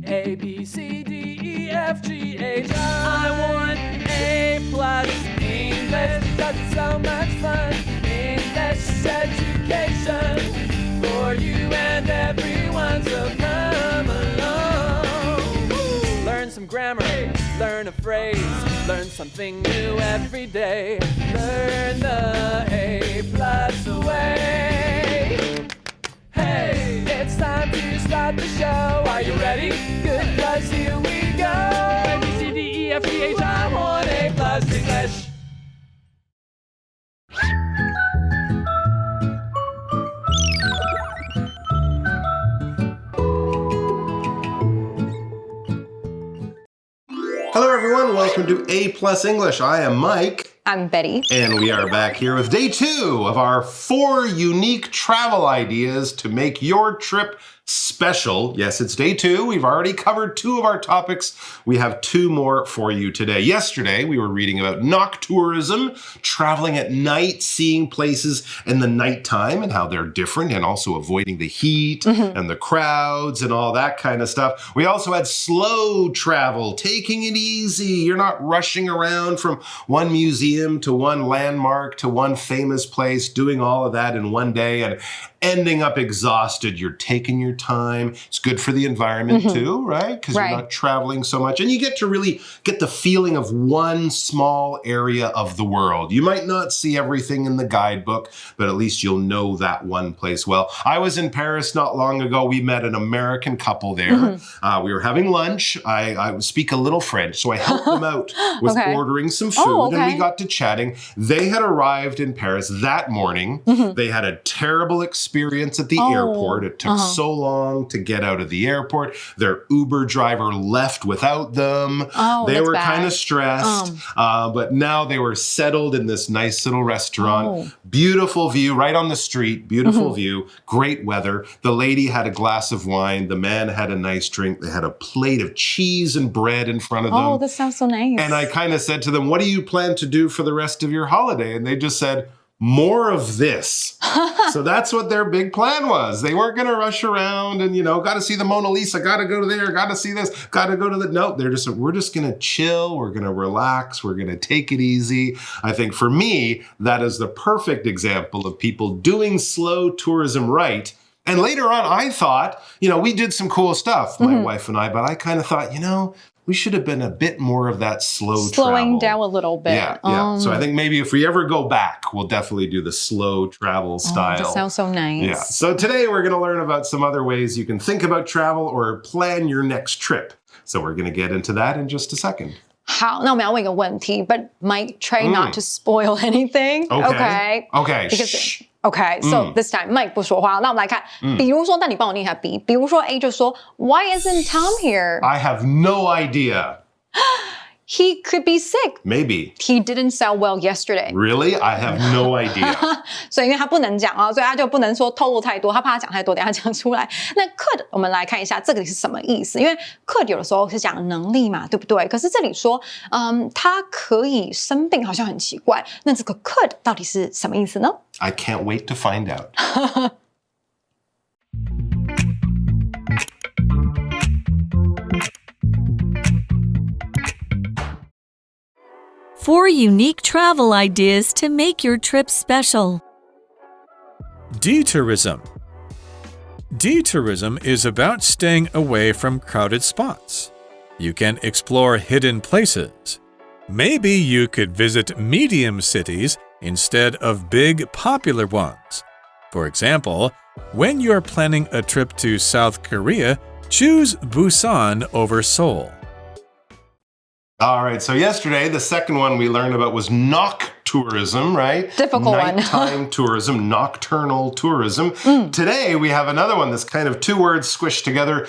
A, B, C, D, E, F, G, H, I want A plus English. That's so much fun. English education for you and everyone, so come along. Learn some grammar, learn a phrase, learn something new every day. Learn the A plus way. Hey, it's time to start the show. Are you ready? Good, 'cause here we go. A, B, C, D, E, F, G, H, I want A plus English. Hello everyone, welcome to A Plus English. I am Mike. I'm Betty. And we are back here with day 2 of our 4 unique travel ideas to make your trip special. Yes, it's day 2. We've already covered 2 of our topics. We have 2 more for you today. Yesterday, we were reading about noctourism, traveling at night, seeing places in the nighttime and how they're different, and also avoiding the heat and the crowds and all that kind of stuff. We also had slow travel, taking it easy. You're not rushing around from one museum to one landmark to one famous place, doing all of that in one day and ending up exhausted. You're taking your time. It's good for the environment too, right? Because you're not traveling so much. And you get to really get the feeling of one small area of the world. You might not see everything in the guidebook, but at least you'll know that one place well. I was in Paris not long ago. We met an American couple there. We were having lunch. I speak a little French, so I helped them out with ordering some food, and we got to chatting. They had arrived in Paris that morning. They had a terrible experience at the airport. It took so long to get out of the airport. Their Uber driver left without them. They were kind of stressed, but now they were settled in this nice little restaurant. Beautiful view right on the street. Beautiful view. Great weather. The lady had a glass of wine. The man had a nice drink. They had a plate of cheese and bread in front of them. Oh, that sounds so nice. And I kind of said to them, what do you plan to do for the rest of your holiday? And they just said, more of this. So that's what their big plan was. They weren't going to rush around and, got to see the Mona Lisa, got to go to there, got to see this, got to go to the... Nope, we're just going to chill. We're going to relax. We're going to take it easy. I think for me, that is the perfect example of people doing slow tourism right. And later on, I thought, we did some cool stuff, my wife and I, but I kind of thought, we should have been a bit more of that slowing travel. Down a little bit. Yeah. So I think maybe if we ever go back, we'll definitely do the slow travel style. That sounds so nice. Yeah. So today we're going to learn about some other ways you can think about travel or plan your next trip. So we're going to get into that in just a second. 好，那我们要问一个问题 but Mike, try not to spoil anything. Okay. Because, okay, so this time Mike 不说话。那我们来看，比如说，那你帮我念一下 B。比如说 A 就说 Why isn't Tom here? I have no idea. He could be sick. Maybe. He didn't sound well yesterday. Really? I have no idea. 所以因为他不能讲啊，所以他就不能说透露太多，他怕他讲太多，等一下讲出来。那 could 我们来看一下这个是什么意思？因为 could 有的时候是讲能力嘛，对不对？可是这里说，他可以生病，好像很奇怪。那这个 could 到底是什么意思呢？ I can't wait to find out. Four unique travel ideas to make your trip special. Detourism. Detourism is about staying away from crowded spots. You can explore hidden places. Maybe you could visit medium cities instead of big, popular ones. For example, when you're planning a trip to South Korea, choose Busan over Seoul. All right, so yesterday, the second one we learned about was noctourism, right? Difficult one. Nighttime tourism, nocturnal tourism. Today, we have another one that's kind of 2 words squished together,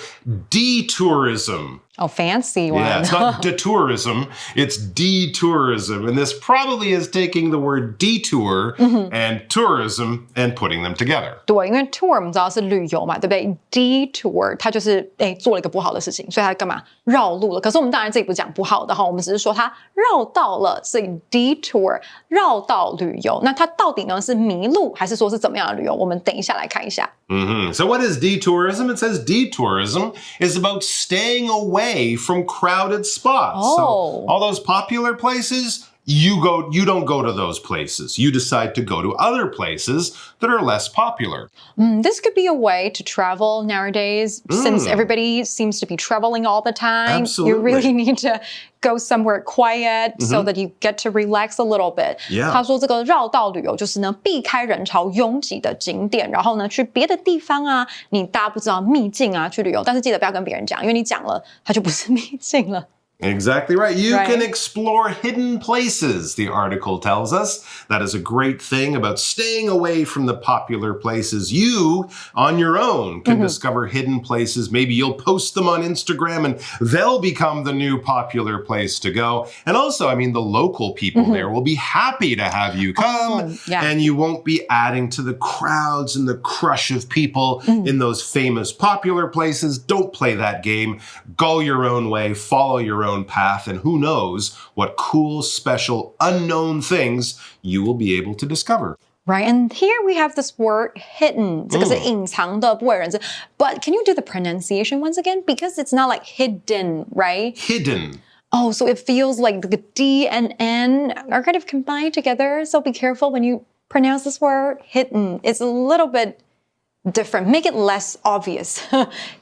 detourism. Oh, fancy one. Yeah, it's not detourism, it's detourism. And this probably is taking the word detour and tourism and putting them together. 对，因为 tour 我们知道是旅游嘛，对不对 ？Detour 它就是做了一个不好的事情，所以它干嘛绕路了？可是我们当然这里不是讲不好的哈，我们只是说它绕道了，所以 detour 绕道旅游。那它到底呢是迷路还是说是怎么样的旅游？我们等一下来看一下。So what is detourism? It says detourism is about staying away from crowded spots. So all those popular places, you don't go to those places. You decide to go to other places that are less popular. This could be a way to travel nowadays since everybody seems to be traveling all the time. Absolutely. You really need to go somewhere quiet so that you get to relax a little bit. 他说这个绕道旅游就是呢避开人潮拥挤的景点，然后呢去别的地方啊，你大家不知道秘境啊去旅游，但是记得不要跟别人讲，因为你讲了它就不是秘境了。Exactly right. You can explore hidden places, the article tells us. That is a great thing about staying away from the popular places. You, on your own, can discover hidden places. Maybe you'll post them on Instagram and they'll become the new popular place to go. And also, I mean, the local people there will be happy to have you come. And you won't be adding to the crowds and the crush of people in those famous popular places. Don't play that game. Go your own way. Follow your own path, and who knows what cool, special, unknown things you will be able to discover. Right, and here we have this word hidden. 这个是隐藏的，不为人知。But can you do the pronunciation once again? Because it's not like hidden, right? Hidden. Oh, so it feels like the D and N are kind of combined together. So be careful when you pronounce this word hidden. It's a little bit different. Make it less obvious.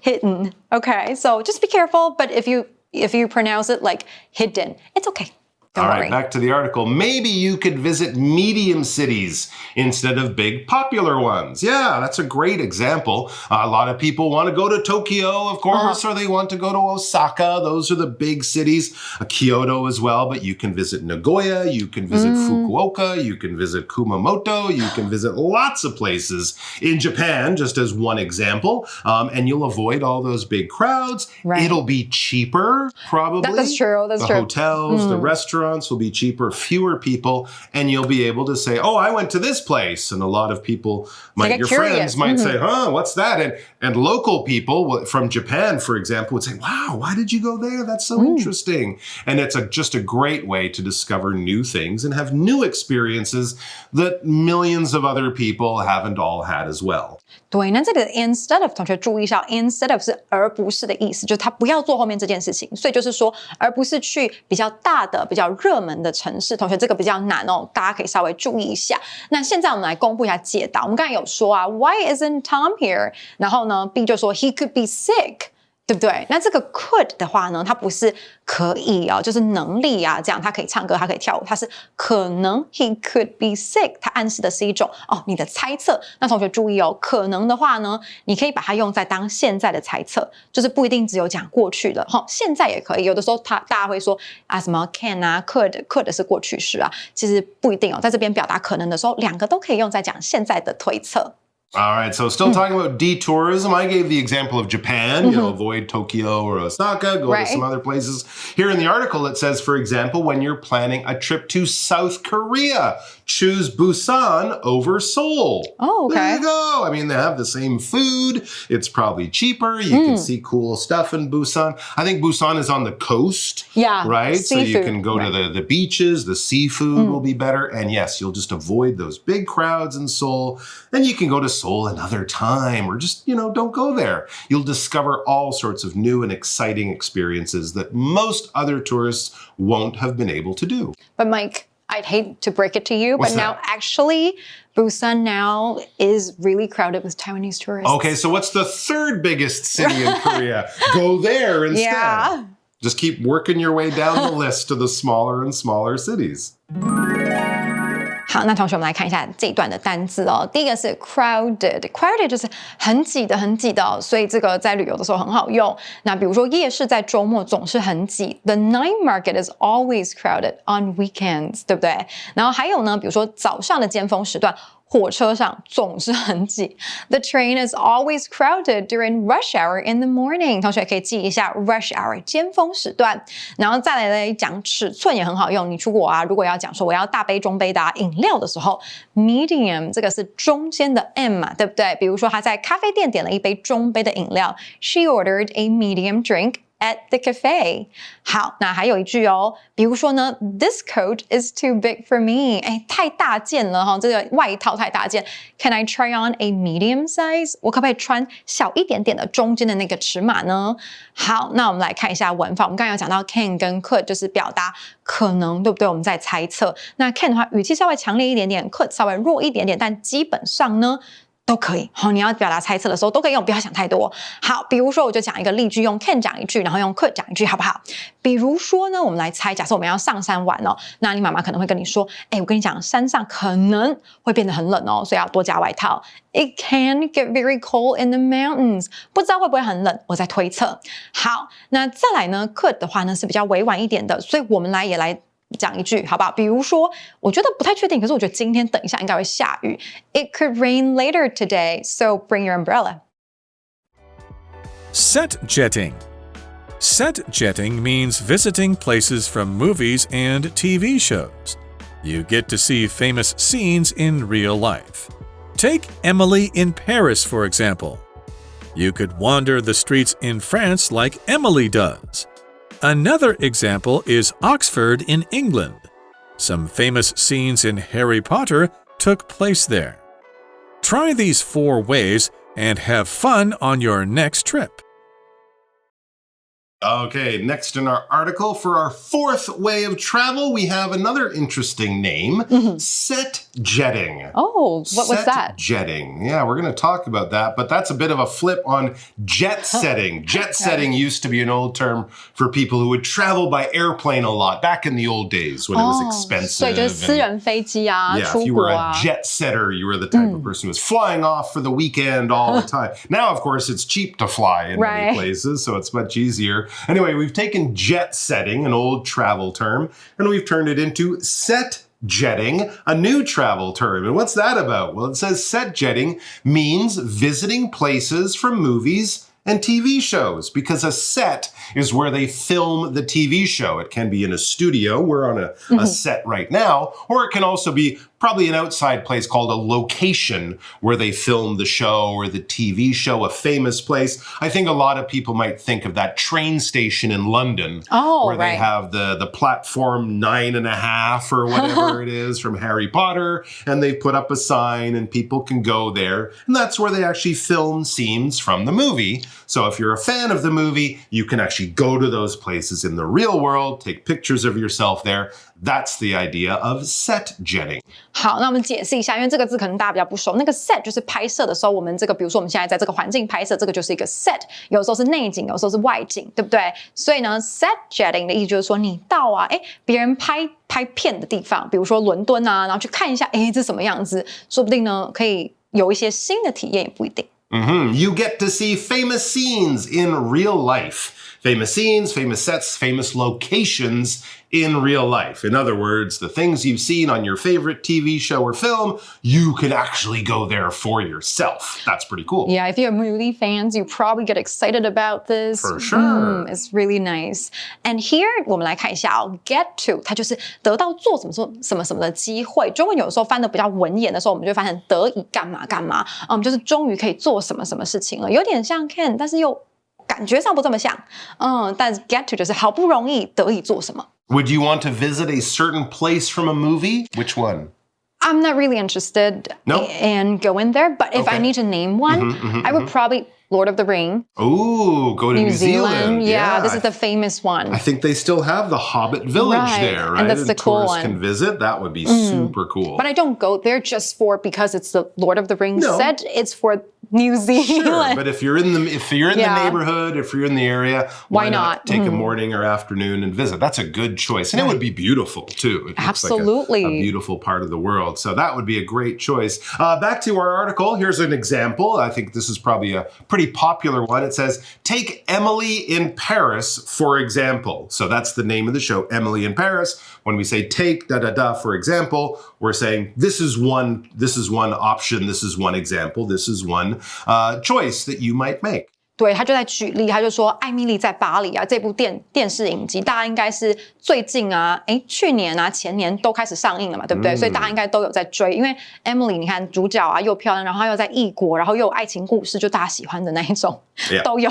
Hidden. Okay, so just be careful. But if you pronounce it like hidden, it's okay. Don't worry. All right, back to the article. Maybe you could visit medium cities instead of big popular ones. Yeah, that's a great example. A lot of people want to go to Tokyo, of course, or they want to go to Osaka. Those are the big cities. Kyoto as well, but you can visit Nagoya, you can visit Fukuoka, you can visit Kumamoto, you can visit lots of places in Japan, just as one example. And you'll avoid all those big crowds. Right. It'll be cheaper, probably. That's true. That's the true. Hotels, the restaurants will be cheaper, fewer people, and you'll be able to say, oh, I went to this place. And a lot of people, your friends might say, huh, what's that? And local people from Japan, for example, would say, wow, why did you go there? That's so interesting. And it's just a great way to discover new things and have new experiences that millions of other people haven't all had as well. 对，那这里的 instead of 同学注意一下 ，instead of 是而不是的意思，就是他不要做后面这件事情，所以就是说，而不是去比较大的、比较热门的城市。同学，这个比较难哦，大家可以稍微注意一下。那现在我们来公布一下解答。我们刚才有说啊 ，Why isn't Tom here？ 然后呢 ，B 就说 He could be sick。对不对？那这个 could 的话呢，它不是可以啊，就是能力啊，这样他可以唱歌，他可以跳舞，它是可能 he could be sick， 它暗示的是一种你的猜测。那同学注意哦，可能的话呢，你可以把它用在当现在的猜测，就是不一定只有讲过去的现在也可以。有的时候大家会说啊什么 can 啊 could 是过去式啊，其实不一定哦，在这边表达可能的时候，两个都可以用在讲现在的推测。All right, so still talking about detourism. I gave the example of Japan. Avoid Tokyo or Osaka, go to some other places. Here in the article, it says, for example, when you're planning a trip to South Korea, choose Busan over Seoul. Oh, okay. There you go. I mean, they have the same food. It's probably cheaper. You can see cool stuff in Busan. I think Busan is on the coast. Yeah. Right? Seafood. So you can go to the beaches. The seafood will be better. And yes, you'll just avoid those big crowds in Seoul. And you can go to Seoul another time, or just, don't go there. You'll discover all sorts of new and exciting experiences that most other tourists won't have been able to do. But Mike, I'd hate to break it to you, but now actually Busan now is really crowded with Taiwanese tourists. Okay, so what's the third biggest city in Korea? Go there instead. Yeah. Just keep working your way down the list to the smaller and smaller cities. 好，那同学我们来看一下这一段的单字哦。第一个是 crowded 就是很挤的哦，所以这个在旅游的时候很好用。那比如说夜市在周末总是很挤 ，The night market is always crowded on weekends， 对不对？然后还有呢，比如说早上的尖峰时段。火车上总是很挤 The train is always crowded during rush hour in the morning 同学可以记一下 rush hour 尖峰时段然后再来讲尺寸也很好用你出国啊如果要讲说我要大杯中杯的饮料的时候 medium 这个是中间的 M 嘛对不对比如说他在咖啡店点了一杯中杯的饮料 She ordered a medium drink at the cafe. 好，那还有一句哦，比如说呢 ，This coat is too big for me. 哎，太大件了哈，这个外套太大件。Can I try on a medium size? 我可不可以穿小一点点的中间的那个尺码呢？好，那我们来看一下文法。我们刚才有讲到 can 跟 could 就是表达可能，对不对？我们在猜测。那 can 的话，语气稍微强烈一点点 ，could 稍微弱一点点，但基本上呢。都可以，好，你要表达猜测的时候都可以用，不要想太多。好，比如说我就讲一个例句，用 can 讲一句，然后用 could 讲一句，好不好？比如说呢，我们来猜，假设我们要上山玩哦，那你妈妈可能会跟你说，我跟你讲，山上可能会变得很冷哦，所以要多加外套。It can get very cold in the mountains， 不知道会不会很冷，我在推测。好，那再来呢 ，could 的话呢是比较委婉一点的，所以我们也来讲一句好不好？比如说，我觉得不太确定，可是我觉得今天等一下应该会下雨。It could rain later today, so bring your umbrella. Set jetting. Set jetting means visiting places from movies and TV shows. You get to see famous scenes in real life. Take Emily in Paris, for example. You could wander the streets in France like Emily does. Another example is Oxford in England. Some famous scenes in Harry Potter took place there. Try these 4 ways and have fun on your next trip. Okay, next in our article, for our 4th way of travel, we have another interesting name, set jetting. Oh, what was that? Set jetting. Yeah, we're going to talk about that, but that's a bit of a flip on jet setting. Jet setting used to be an old term for people who would travel by airplane a lot back in the old days when it was expensive. 所以就是私人飞机啊， Yeah, 出 if you 国 were 啊。 a jet setter, you were the type of person who was flying off for the weekend all the time. Now, of course, it's cheap to fly in many places, so it's much easier. Anyway, we've taken jet setting, an old travel term, and we've turned it into set jetting, a new travel term. And what's that about? Well, it says set jetting means visiting places from movies and TV shows, because a set is where they film the TV show. It can be in a studio. We're on a set right now, or it can also be probably an outside place called a location where they film the show or the TV show, a famous place. I think a lot of people might think of that train station in London where they have the platform 9.5 or whatever it is from Harry Potter, and they put up a sign and people can go there. And that's where they actually film scenes from the movie. So if you're a fan of the movie, you can actually go to those places in the real world, take pictures of yourself there. That's the idea of set jetting. 好，那我们解释一下，因为这个字可能大家比较不熟。那个 set 就是拍摄的时候，我们这个，比如说我们现在在这个环境拍摄，这个就是一个 set， 有时候是内景，有时候是外景，对不对？所以呢 ，set jetting 的意思就是说，你到别人拍片的地方，比如说伦敦啊，然后去看一下，这什么样子，说不定呢可以有一些新的体验，也不一定。You get to see famous scenes in real life. Famous scenes, famous sets, famous locations in real life. In other words, the things you've seen on your favorite TV show or film, you can actually go there for yourself. That's pretty cool. Yeah, if you're movie fans, you probably get excited about this. For sure. It's really nice. And here, 我们来看一下get to, 它就是得到做什么的机会。中文有时候翻得比较文言的时候，我们就翻成得以干嘛干嘛。就是终于可以做什么事情了，有点像 can， 但是又感觉上不这么像。但 get to 就是好不容易得以做什么。Would you want to visit a certain place from a movie? Which one? I'm not really interested in going there, but if I need to name one, I would probably Lord of the Ring. Ooh, go to New Zealand. Yeah, this is the famous one. I think they still have the Hobbit village there, right? And that's the cool tourists one. Can visit. That would be super cool. But I don't go there just because it's the Lord of the Rings set. It's for New Zealand. Sure, but if you're in the neighborhood, if you're in the area, why not take a morning or afternoon and visit? That's a good choice, and it would be beautiful too. It Absolutely, looks like a beautiful part of the world. So that would be a great choice. Back to our article. Here's an example. I think this is probably a pretty popular one. It says, "Take Emily in Paris, for example." So that's the name of the show, Emily in Paris. When we say take for example, we're saying this is one option, this is one example, this is one choice that you might make. 对，他就在举例，他就说《艾米丽在巴黎》这部电视影集，大家应该是最近去年前年都开始上映了嘛，对不对？所以大家应该都有在追，因为 Emily 你看主角又漂亮，然后她又在异国，然后又有爱情故事，就大家喜欢的那一种都有。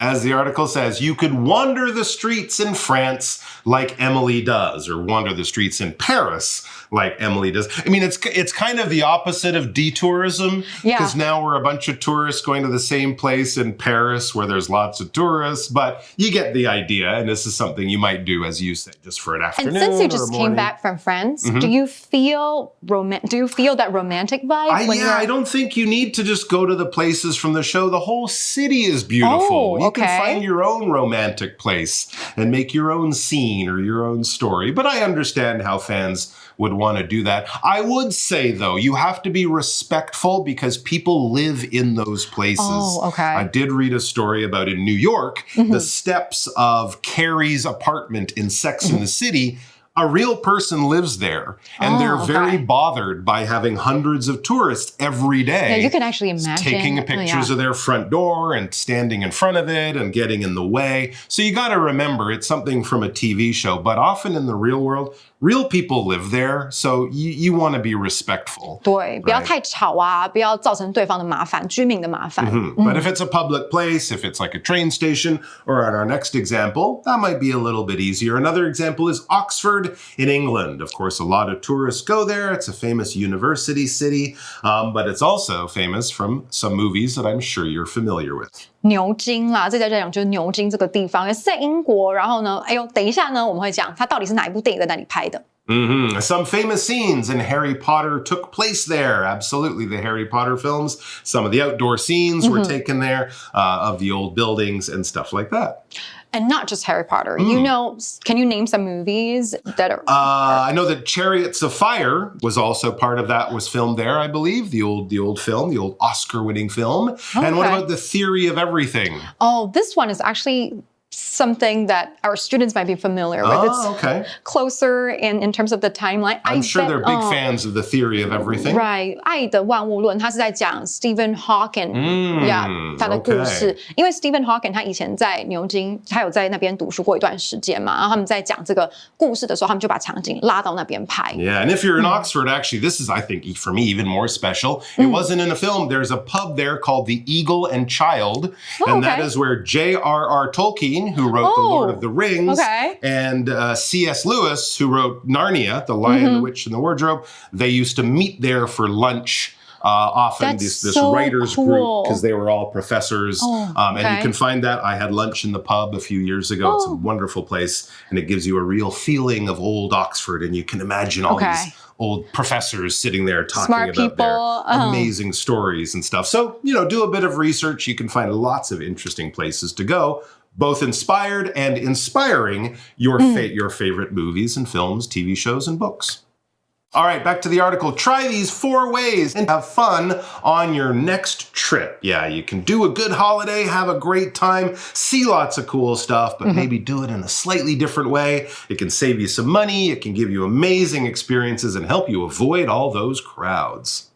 As the article says, you could wander the streets in France like Emily does, or wander the streets in Paris like Emily does. I mean, it's kind of the opposite of detourism, because now we're a bunch of tourists going to the same place in Paris where there's lots of tourists, but you get the idea, and this is something you might do, as you say, just for an afternoon. And since you just came back from France, do you feel that romantic vibe? I don't think you need to just go to the places from the show. The whole city is beautiful. You can find your own romantic place and make your own scene or your own story. But I understand how fans would want to do that. I would say, though, you have to be respectful because people live in those places. Oh, okay. I did read a story about in New York, the steps of Carrie's apartment in Sex and the City. A real person lives there, and they're very bothered by having hundreds of tourists every day. Yeah, you can actually imagine. Taking pictures of their front door and standing in front of it and getting in the way. So you got to remember, it's something from a TV show, but often in the real world, real people live there, so you want to be respectful. 对，不要太吵啊，不要造成对方的麻烦，居民的麻烦。But if it's a public place, if it's like a train station, or in our next example, that might be a little bit easier. Another example is Oxford in England. Of course, a lot of tourists go there. It's a famous university city, but it's also famous from some movies that I'm sure you're familiar with. 牛津啦，这在讲就是牛津这个地方，也是在英国。然后呢，等一下呢，我们会讲它到底是哪一部电影在那里拍的。Some famous scenes in Harry Potter took place there. Absolutely, the Harry Potter films. Some of the outdoor scenes were taken there, of the old buildings and stuff like that. And not just Harry Potter. You know, can you name some movies that are... I know that Chariots of Fire was also part of that, was filmed there, I believe. The old film, the old Oscar-winning film. Okay. And what about The Theory of Everything? Oh, this one is actually something that our students might be familiar with. It's closer in terms of the timeline. I'm sure they're big fans of The Theory of Everything. Right. 爱的万物论，它是在讲 Stephen Hawking 他的故事。因为 Stephen Hawking 他以前在牛津，他有在那边读书过一段时间嘛，然后他们在讲这个故事的时候，他们就把场景拉到那边拍。Yeah, and if you're in Oxford, actually, this is, I think, for me, even more special. It wasn't in a film. There's a pub there called the Eagle and Child, and that is where J.R.R. Tolkien, who wrote The Lord of the Rings, and C.S. Lewis, who wrote Narnia, The Lion, the Witch, and the Wardrobe, they used to meet there for lunch. Often this writers group, because they were all professors. And you can find that. I had lunch in the pub a few years ago. It's a wonderful place, and it gives you a real feeling of old Oxford, and you can imagine all these old professors sitting there talking about their amazing stories and stuff. So, do a bit of research. You can find lots of interesting places to go, both inspired and inspiring your favorite movies and films, TV shows, and books. All right, back to the article. Try these 4 ways and have fun on your next trip. Yeah, you can do a good holiday, have a great time, see lots of cool stuff, but maybe do it in a slightly different way. It can save you some money, it can give you amazing experiences, and help you avoid all those crowds.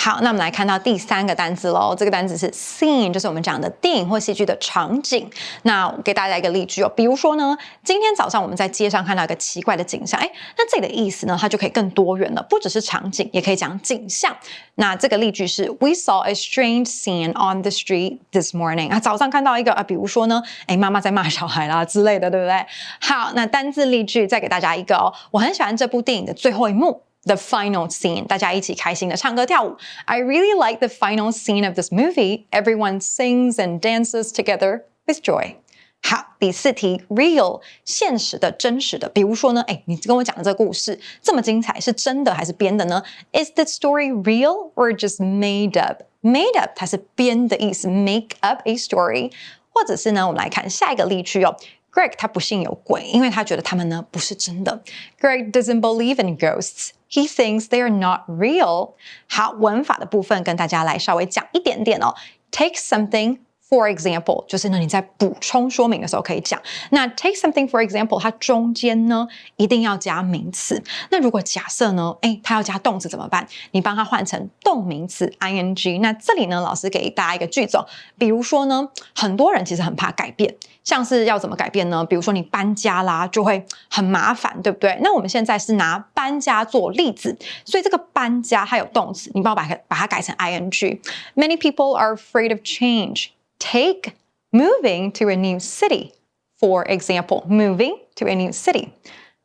好，那我们来看到第3个单字喽。这个单字是 scene， 就是我们讲的电影或戏剧的场景。那我给大家一个例句哦，比如说呢，今天早上我们在街上看到一个奇怪的景象，那这里的意思呢，它就可以更多元了，不只是场景，也可以讲景象。那这个例句是 We saw a strange scene on the street this morning。早上看到一个比如说呢，妈妈在骂小孩啦之类的，对不对？好，那单字例句再给大家一个哦，我很喜欢这部电影的最后一幕。The final scene， 大家一起开心的唱歌跳舞。I really like the final scene of this movie. Everyone sings and dances together with joy. 好，第4题 real 现实的真实的，比如说呢，你跟我讲的这个故事这么精彩，是真的还是编的呢？ Is the story real or just made up? Made up 它是编的意思 ，make up a story。或者是呢，我们来看下一个例句哦。Greg 他不信有鬼，因为他觉得他们呢不是真的。Greg doesn't believe in ghosts. He thinks they are not real. 好，文法的部分跟大家来稍微讲一点点哦。Take something for example， 就是呢你在补充说明的时候可以讲。那 take something for example， 它中间呢一定要加名词。那如果假设呢，它要加动词怎么办？你帮它换成动名词 ing。那这里呢，老师给大家一个句子哦，比如说呢，很多人其实很怕改变。像是要怎么改变呢？比如说你搬家啦，就会很麻烦，对不对？那我们现在是拿搬家做例子，所以这个搬家它有动词，你帮我把它改成 ing。Many people are afraid of change. take moving to a new city. For example, moving to a new city.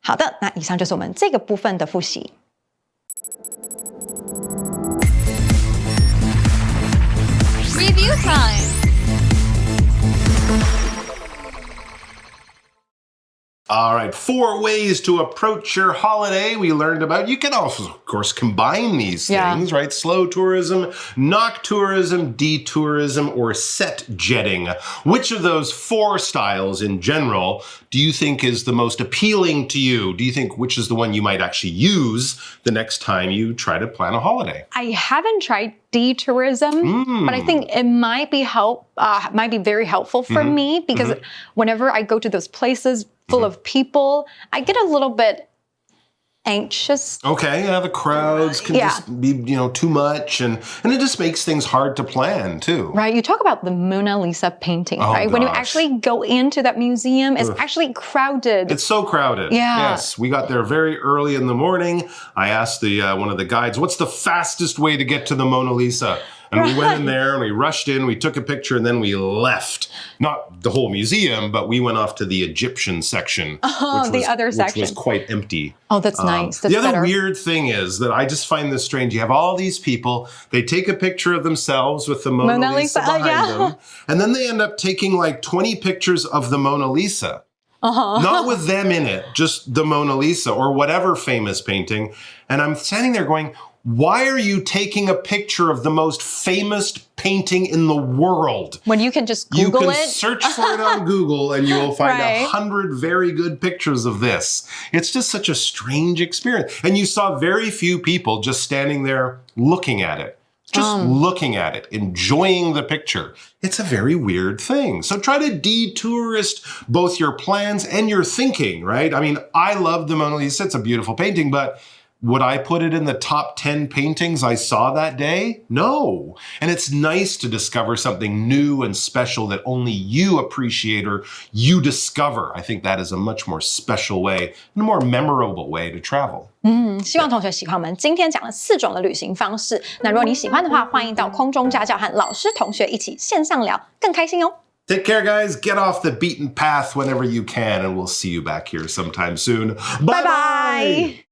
好的，那以上就是我们这个部分的复习。Review time. All right, 4 ways to approach your holiday we learned about. You can also, of course, combine these things, right? Slow tourism, noctourism, detourism, or set jetting. Which of those 4 styles in general do you think is the most appealing to you? Do you think which is the one you might actually use the next time you try to plan a holiday? I haven't tried detourism, but I think it might be very helpful for me because whenever I go to those places full of people, I get a little bit anxious. Okay, yeah, the crowds can just be, too much, and it just makes things hard to plan too. Right, you talk about the Mona Lisa painting, right? When you actually go into that museum, it's actually crowded. It's so crowded. Yeah. Yes, we got there very early in the morning. I asked one of the guides, what's the fastest way to get to the Mona Lisa? And we went in there and we rushed in, we took a picture, and then we left. Not the whole museum, but we went off to the Egyptian section. Which was quite empty. Oh, that's nice. That's the other better. weird thing is that I just find this strange. You have all these people, they take a picture of themselves with the Mona Lisa behind them, and then they end up taking like 20 pictures of the Mona Lisa. Not with them in it, just the Mona Lisa or whatever famous painting. And I'm standing there going, why are you taking a picture of the most famous painting in the world? When you can just Google it. You can search for it on Google and you will find 100 very good pictures of this. It's just such a strange experience. And you saw very few people just standing there looking at it. Just looking at it, enjoying the picture. It's a very weird thing. So try to detourist both your plans and your thinking, right? I mean, I love the Mona Lisa. It's a beautiful painting, but would I put it in the top 10 paintings I saw that day? No. And it's nice to discover something new and special that only you appreciate or you discover. I think that is a much more special way and a more memorable way to travel. 希望同学喜欢我们今天讲的4种的旅行方式。那如果你喜欢的话，欢迎到空中家教和老师同学一起线上聊，更开心哦。Take care, guys. Get off the beaten path whenever you can, and we'll see you back here sometime soon. Bye-bye.